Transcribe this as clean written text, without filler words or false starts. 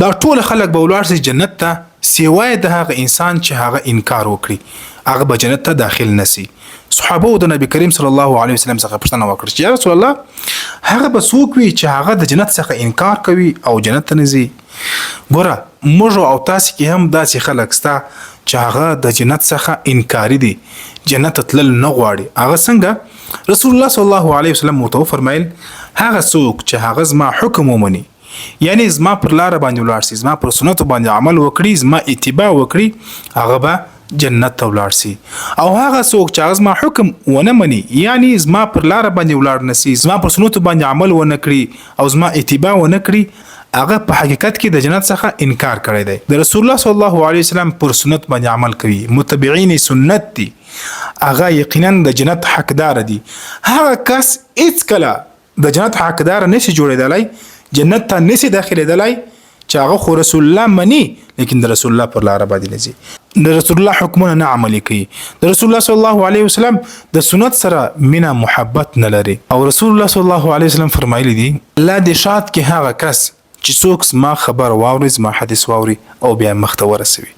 دا ټول خلک به ولاړ شي جنت ته سیوای د هغه انسان چې هغه انکار وکړي هغه به جنت ته داخل نسی. صحابه د نبی کریم صلی الله علیه وسلم څخه پوښتنه وکړه چې یا رسول الله هغه به څوک وي چې هغه د جنت څخه انکار کوي او جنت ته نه ځي؟ ګوره موږ او تاسو کې هم داسې خلک شته چې هغه د جنت څخه انکاري دي، جنت تلل نه غواړي. هغه څنګه؟ رسول الله صلی الله علیه وسلم مو فرمایل هغه څوک چې هغه زما حکم ومني، یعنی زما پر لار باندې ولاړ شي، زما پر سنت باندې عمل وکړي، زما اتباع وکړي، هغه به جنت ته ولاړ شي. او هغه څوک چې هغه زما حکم ونه مني، یعنی زما پر لار باندې ولاړ نسی، زما پر سنت باندې عمل ونه کړي او زما اتباع ونه کړي، هغه په حقیقت کې د جنت څخه انکار کړی دی. د رسول الله صلی الله علیه وسلم پر سنت باندې عمل کوي، متبعین سنت دي، هغه یقینا د جنت حقدار دي. هغه کس هیڅ کله د جنت حقدار نشي جوړېدلی، جنت ته نسی داخلېدلی چې هغه خو رسول الله مني لیکن د رسول الله پر لار باندې نه ځي، د رسول الله حکمونه نه عملي کوي، د رسول الله صلی الله علیه وسلم د سنت سره مینه محبت نه لري. او رسول الله صلی الله علیه وسلم فرمایلی دي الله دې شاد کې هغه کس چې څوک زما خبر واوري، زما حدیث واوري او بیا مخ ته ورسوي.